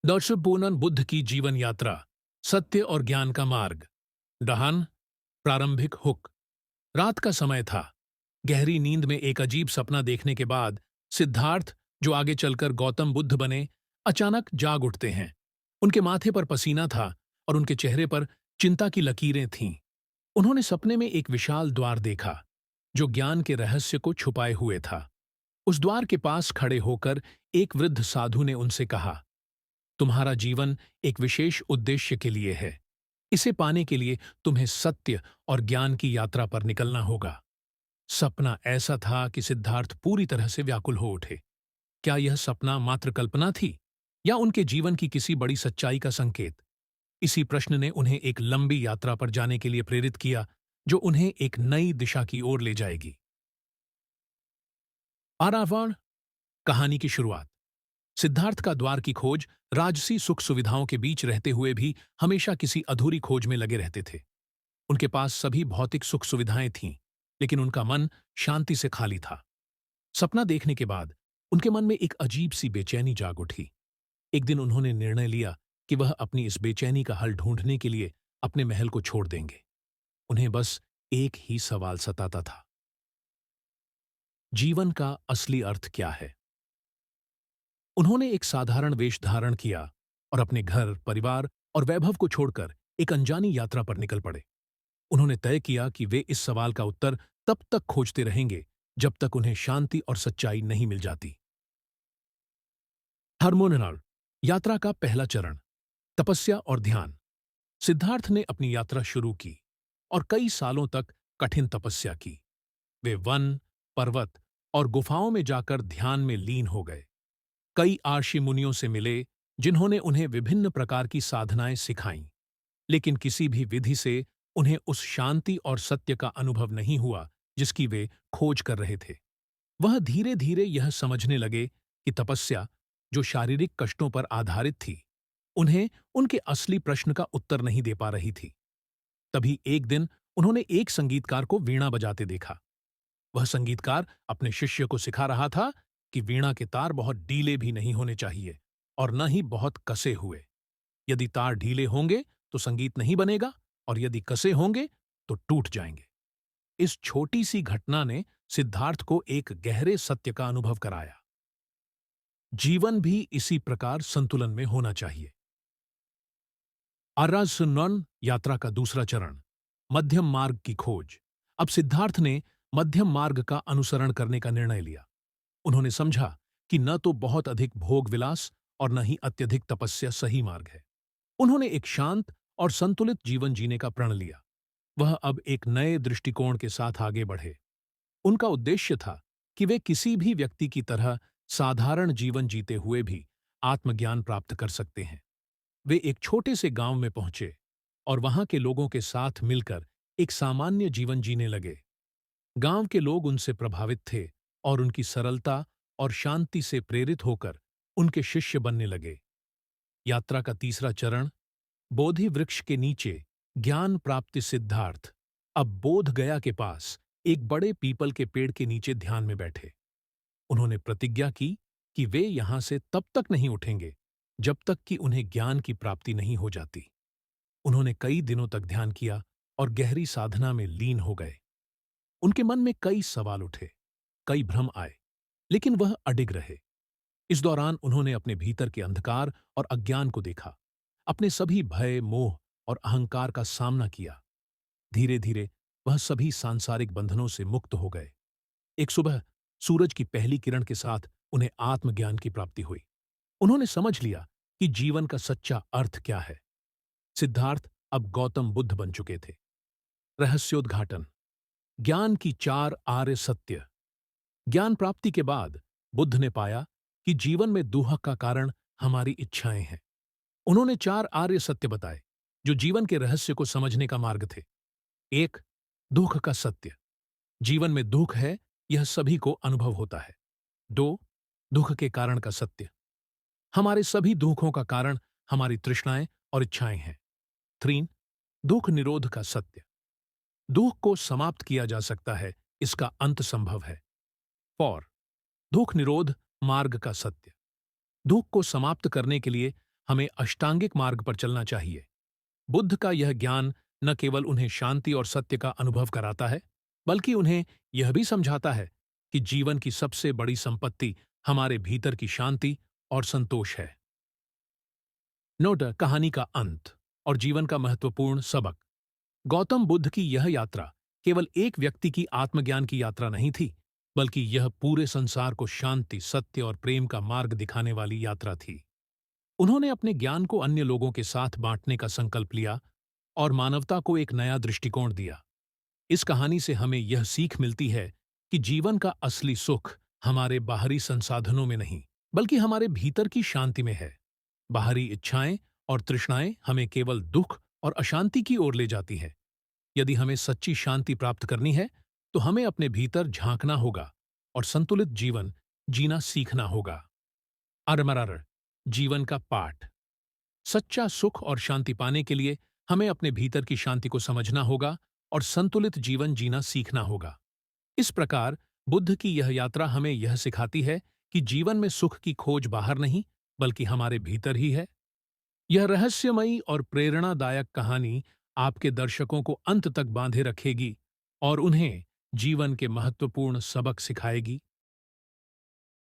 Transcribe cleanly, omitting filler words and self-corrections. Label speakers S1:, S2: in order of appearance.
S1: Doctor Panun Buddha की जीवन यात्रा, सत्य और ज्ञान का मार्ग। डहान, प्रारंभिक हुक। रात का समय था। गहरी नींद में एक अजीब सपना देखने के बाद सिद्धार्थ, जो आगे चलकर गौतम बुद्ध बने, अचानक जाग उठते हैं। उनके माथे पर पसीना था और उनके चेहरे पर चिंता की लकीरें थीं। उन्होंने सपने में एक विशाल द्वार देखा, जो ज्ञान के रहस्य को छुपाए हुए था। उस द्वार के पास खड़े होकर एक वृद्ध साधु ने उनसे कहा, तुम्हारा जीवन एक विशेष उद्देश्य के लिए है। इसे पाने के लिए तुम्हें सत्य और ज्ञान की यात्रा पर निकलना होगा। सपना ऐसा था कि सिद्धार्थ पूरी तरह से व्याकुल हो उठे। क्या यह सपना मात्र कल्पना थी, या उनके जीवन की किसी बड़ी सच्चाई का संकेत? इसी प्रश्न ने उन्हें एक लंबी यात्रा पर जाने के लिए प्रेरित किया, जो उन्हें एक नई दिशा की ओर ले जाएगी। आरावण कहानी की शुरुआत। सिद्धार्थ का द्वार की खोज राजसी सुख सुविधाओं के बीच रहते हुए भी हमेशा किसी अधूरी खोज में लगे रहते थे। उनके पास सभी भौतिक सुख सुविधाएं थीं, लेकिन उनका मन शांति से खाली था। सपना देखने के बाद उनके मन में एक अजीब सी बेचैनी जाग उठी। एक दिन उन्होंने निर्णय लिया कि वह अपनी इस बेचैनी का हल ढूंढने के लिए अपने महल को छोड़ देंगे। उन्हें बस एक ही सवाल सताता था, जीवन का असली अर्थ क्या है? उन्होंने एक साधारण वेश धारण किया और अपने घर, परिवार और वैभव को छोड़कर एक अनजानी यात्रा पर निकल पड़े। उन्होंने तय किया कि वे इस सवाल का उत्तर तब तक खोजते रहेंगे जब तक उन्हें शांति और सच्चाई नहीं मिल जाती। हार्मोनियल यात्रा का पहला चरण, तपस्या और ध्यान। सिद्धार्थ ने अपनी यात्रा शुरू की और कई सालों तक कठिन तपस्या की। वे वन, पर्वत और गुफाओं में जाकर ध्यान में लीन हो गए। कई आर्षि मुनियों से मिले, जिन्होंने उन्हें विभिन्न प्रकार की साधनाएं सिखाईं, लेकिन किसी भी विधि से उन्हें उस शांति और सत्य का अनुभव नहीं हुआ जिसकी वे खोज कर रहे थे। वह धीरे धीरे यह समझने लगे कि तपस्या, जो शारीरिक कष्टों पर आधारित थी, उन्हें उनके असली प्रश्न का उत्तर नहीं दे पा रही थी। तभी एक दिन उन्होंने एक संगीतकार को वीणा बजाते देखा। वह संगीतकार अपने शिष्य को सिखा रहा था कि वीणा के तार बहुत ढीले भी नहीं होने चाहिए और न ही बहुत कसे हुए। यदि तार ढीले होंगे तो संगीत नहीं बनेगा, और यदि कसे होंगे तो टूट जाएंगे। इस छोटी सी घटना ने सिद्धार्थ को एक गहरे सत्य का अनुभव कराया। जीवन भी इसी प्रकार संतुलन में होना चाहिए। आरासुनन यात्रा का दूसरा चरण, मध्यम मार्ग की खोज। अब सिद्धार्थ ने मध्यम मार्ग का अनुसरण करने का निर्णय लिया। उन्होंने समझा कि न तो बहुत अधिक भोग विलास और न ही अत्यधिक तपस्या सही मार्ग है। उन्होंने एक शांत और संतुलित जीवन जीने का प्रण लिया। वह अब एक नए दृष्टिकोण के साथ आगे बढ़े। उनका उद्देश्य था कि वे किसी भी व्यक्ति की तरह साधारण जीवन जीते हुए भी आत्मज्ञान प्राप्त कर सकते हैं। वे एक छोटे से गांव में पहुंचे और वहां के लोगों के साथ मिलकर एक सामान्य जीवन जीने लगे। गांव के लोग उनसे प्रभावित थे और उनकी सरलता और शांति से प्रेरित होकर उनके शिष्य बनने लगे। यात्रा का तीसरा चरण, बोधि वृक्ष के नीचे ज्ञान प्राप्ति। सिद्धार्थ अब बोध गया के पास एक बड़े पीपल के पेड़ के नीचे ध्यान में बैठे। उन्होंने प्रतिज्ञा की कि वे यहां से तब तक नहीं उठेंगे जब तक कि उन्हें ज्ञान की प्राप्ति नहीं हो जाती। उन्होंने कई दिनों तक ध्यान किया और गहरी साधना में लीन हो गए। उनके मन में कई सवाल उठे, कई भ्रम आए, लेकिन वह अडिग रहे। इस दौरान उन्होंने अपने भीतर के अंधकार और अज्ञान को देखा, अपने सभी भय, मोह और अहंकार का सामना किया। धीरे धीरे वह सभी सांसारिक बंधनों से मुक्त हो गए। एक सुबह सूरज की पहली किरण के साथ उन्हें आत्मज्ञान की प्राप्ति हुई। उन्होंने समझ लिया कि जीवन का सच्चा अर्थ क्या है। सिद्धार्थ अब गौतम बुद्ध बन चुके थे। रहस्योद्घाटन, ज्ञान की चार आर्य सत्य। ज्ञान प्राप्ति के बाद बुद्ध ने पाया कि जीवन में दुख का कारण हमारी इच्छाएं हैं। उन्होंने चार आर्य सत्य बताए, जो जीवन के रहस्य को समझने का मार्ग थे। एक, दुख का सत्य। जीवन में दुख है, यह सभी को अनुभव होता है। दो, दुख के कारण का सत्य। हमारे सभी दुखों का कारण हमारी तृष्णाएं और इच्छाएं हैं। तीन, दुख निरोध का सत्य। दुख को समाप्त किया जा सकता है, इसका अंत संभव है। फोर, दुख निरोध मार्ग का सत्य। दुख को समाप्त करने के लिए हमें अष्टांगिक मार्ग पर चलना चाहिए। बुद्ध का यह ज्ञान न केवल उन्हें शांति और सत्य का अनुभव कराता है, बल्कि उन्हें यह भी समझाता है कि जीवन की सबसे बड़ी संपत्ति हमारे भीतर की शांति और संतोष है। नोट कहानी का अंत और जीवन का महत्वपूर्ण सबक। गौतम बुद्ध की यह यात्रा केवल एक व्यक्ति की आत्मज्ञान की यात्रा नहीं थी, बल्कि यह पूरे संसार को शांति, सत्य और प्रेम का मार्ग दिखाने वाली यात्रा थी। उन्होंने अपने ज्ञान को अन्य लोगों के साथ बांटने का संकल्प लिया और मानवता को एक नया दृष्टिकोण दिया। इस कहानी से हमें यह सीख मिलती है कि जीवन का असली सुख हमारे बाहरी संसाधनों में नहीं, बल्कि हमारे भीतर की शांति में है। बाहरी इच्छाएं और तृष्णाएं हमें केवल दुख और अशांति की ओर ले जाती हैं। यदि हमें सच्ची शांति प्राप्त करनी है, तो हमें अपने भीतर झांकना होगा और संतुलित जीवन जीना सीखना होगा। अरमरर जीवन का पाठ। सच्चा सुख और शांति पाने के लिए हमें अपने भीतर की शांति को समझना होगा और संतुलित जीवन जीना सीखना होगा। इस प्रकार बुद्ध की यह यात्रा हमें यह सिखाती है कि जीवन में सुख की खोज बाहर नहीं, बल्कि हमारे भीतर ही है। यह रहस्यमयी और प्रेरणादायक कहानी आपके दर्शकों को अंत तक बांधे रखेगी और उन्हें जीवन के महत्वपूर्ण सबक सिखाएगी।